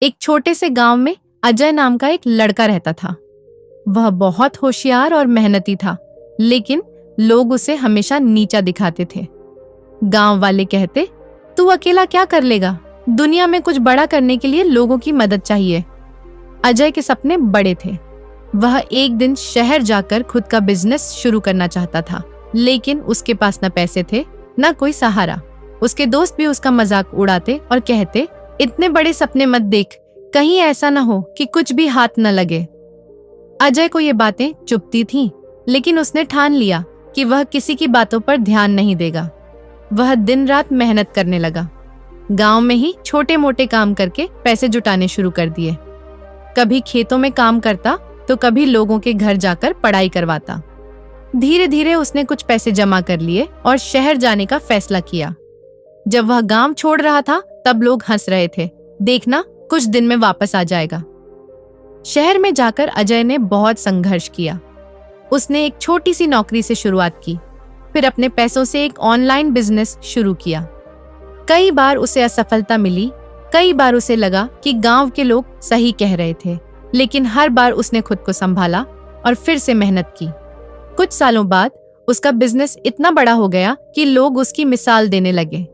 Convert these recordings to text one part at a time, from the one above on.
एक छोटे से गांव में अजय नाम का एक लड़का रहता था। वह बहुत होशियार और मेहनती था, लेकिन लोग उसे हमेशा नीचा दिखाते थे। गांव वाले कहते, तू अकेला क्या कर लेगा? दुनिया में कुछ बड़ा करने के लिए लोगों की मदद चाहिए। अजय के सपने बड़े थे। वह एक दिन शहर जाकर खुद का बिजनेस शुरू करना चाहता था, लेकिन उसके पास न पैसे थे न कोई सहारा। उसके दोस्त भी उसका मजाक उड़ाते और कहते, इतने बड़े सपने मत देख, कहीं ऐसा न हो कि कुछ भी हाथ न लगे। अजय को ये बातें चुभती थीं, लेकिन उसने ठान लिया कि वह किसी की बातों पर ध्यान नहीं देगा। वह दिन रात मेहनत करने लगा। गांव में ही छोटे मोटे काम करके पैसे जुटाने शुरू कर दिए। कभी खेतों में काम करता तो कभी लोगों के घर जाकर पढ़ाई करवाता। धीरे धीरे उसने कुछ पैसे जमा कर लिए और शहर जाने का फैसला किया। जब वह गांव छोड़ रहा था तब लोग हंस रहे थे, देखना कुछ दिन में वापस आ जाएगा। शहर में जाकर अजय ने बहुत संघर्ष किया। उसने एक छोटी सी नौकरी से शुरुआत की, फिर अपने पैसों से एक ऑनलाइन बिजनेस शुरू किया। कई बार उसे असफलता मिली, कई बार उसे लगा कि गांव के लोग सही कह रहे थे, लेकिन हर बार उसने खुद को संभाला और फिर से मेहनत की। कुछ सालों बाद उसका बिजनेस इतना बड़ा हो गया कि लोग उसकी मिसाल देने लगे।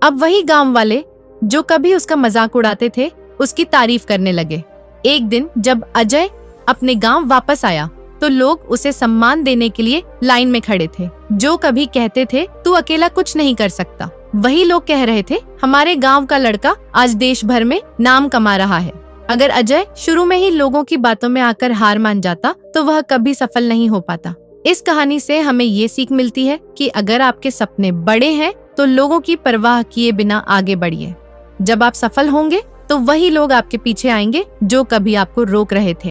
अब वही गांव वाले जो कभी उसका मजाक उड़ाते थे, उसकी तारीफ करने लगे। एक दिन जब अजय अपने गांव वापस आया तो लोग उसे सम्मान देने के लिए लाइन में खड़े थे। जो कभी कहते थे तू अकेला कुछ नहीं कर सकता, वही लोग कह रहे थे हमारे गांव का लड़का आज देश भर में नाम कमा रहा है। अगर अजय शुरू में ही लोगों की बातों में आकर हार मान जाता तो वह कभी सफल नहीं हो पाता। इस कहानी से हमें ये सीख मिलती है कि अगर आपके सपने बड़े हैं तो लोगों की परवाह किए बिना आगे बढ़िए। जब आप सफल होंगे तो वही लोग आपके पीछे आएंगे जो कभी आपको रोक रहे थे।